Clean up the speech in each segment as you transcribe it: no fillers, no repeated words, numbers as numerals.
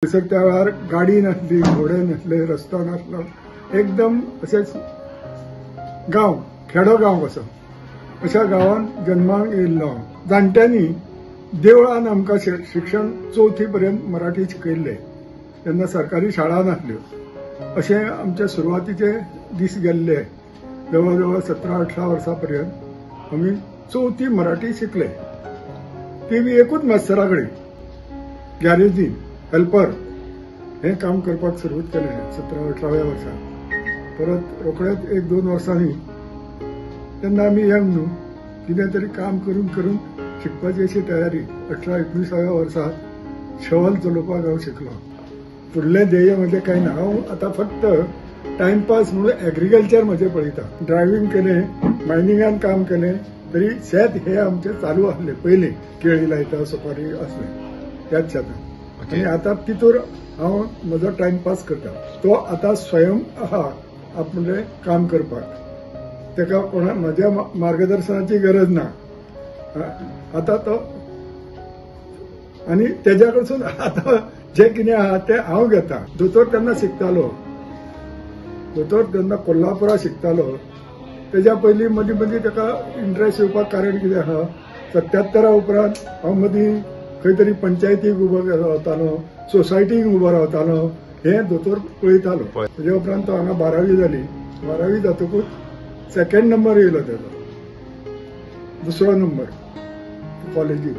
Sir त्या वेळार गाडी नासली, घोडे नासले, रस्तो नासलो, एकदम अशेंच गांव, खेडो गांव कसो अशा गांवांत जन्माक येयल्लो हांव. जाणट्यांनी देवळान आमकां शिक्षण 4थी पर्यंत मराठी शिकयल्ले तेन्ना सरकारी शाळा नासल्यो. अशें आमचे सुरवातीचे दीस गेल्ले. जवळ जवळ 17-18 वर्सां पर्यंत आमी 4थी मराठी शिकले. ती बी एकूच मास्तरा कडेन गॅरेजीन हेल्पर हे काम करपाक सुरवात केलें 17-18व्या वर्सा. परत रोखडेच 1-2 वर्सांनी तेन्ना आमी यंग न्हू, कितें तरी काम करून करून शिकपाची अशी तयारी. 18-19व्या वर्सा शवल चलोवपाक हांव शिकलो. फुडलें ध्येय म्हजें कांय ना. हांव आतां फक्त टायमपास म्हणून एग्रीकल्चर म्हजें पळयता. ड्रायव्हिंग केलें, मायनिंगान काम केलें, तरी शेत हे आमचें चालू आसलें पयलीं. केळी लायता, सुपारी असलें त्याच शेतान. आनी आतां तितूर हांव म्हजो टायमपास करता. तो आतां स्वयं आहा आपलें काम करपाक. तेका कोणा म्हज्या मार्गदर्शनाची गरज ना. आतां तो आनी तेज्या कडसून आतां जें कितें आहा तें हांव घेता. दोतोर तेन्ना शिकतालो. दोतोर तेन्ना कोल्हापुरा शिकतालो. तेज्या पयलीं मदीं मदीं ताका इंट्रस्ट येवपाक कारण कितें आहा, 77 उपरांत हांव मदीं खंय तरी पंचायतीक उबो रावतालो, सोसायटीक उबो रावतालो. हें दोतोर पळयतालो. तेज्या उपरांत तो हांगा 12वी जाली. 12वी जातकूच 2nd नंबर येयलो तेजो, 2रो नंबर कॉलेजीक.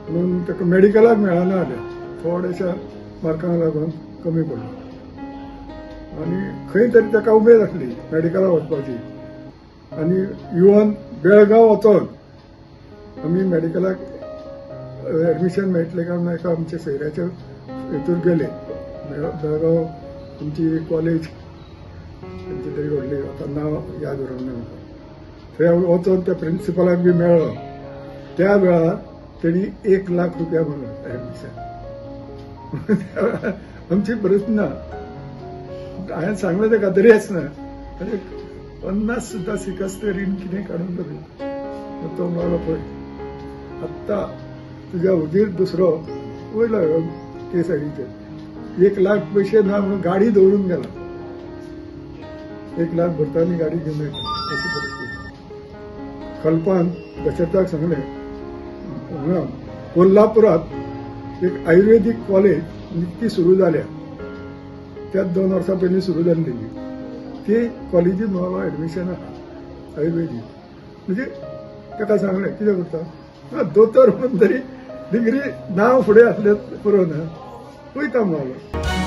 म्हणून ताका मेडिकलाक मेळना जालें. थोड्याशा मार्कांक लागून कमी पडलो. आनी खंय तरी ताका उमेद आसली मेडिकलाक वचपाची. आनी इवन बेळगांव वचोन आमी मेडिकलाक एडमिशन मेळटलें काय एका आमच्या सयऱ्याच्या हितूर गेले. बेळगांव आमची कॉलेज खंयची तरी व्हडली, आतां नांव याद उरना म्हाका. थंय वचोन त्या प्रिंसिपलाक बी मेळ्ळो. त्या वेळार तेणी 1 लाख रुपया मागलो एडमिशन. आमची परिस्थिती ना. हांवें सांगलें ताका तरी आसना 50 सुद्दां सिकस्त रीण कितें काडून तरी तो म्हणलो पळय आत्तां तुज्या हुजीर दुसरो वयलो ते सायडीचेर 1 लाख पयशे ना म्हणून गाडी दवरून गेला. 1 लाख भरता आनी गाडी घेवन येता अशी परिस्थिती. कल्पान दशरथाक सांगलें हांगा कोल्हापुरात एक आयुर्वेदीक कॉलेज निकती सुरू जाल्या. त्याच 2 वर्सां पयलीं सुरू जाल्ली. ती कॉलेजीत म्हाका एडमिशन आहा आयुर्वेदीक. म्हणजे ताका सांगलें कितें करता दोतोर म्हणून तरी डिग्री नांव फुडें आसलें पुरो ना, वयता म्हणलो.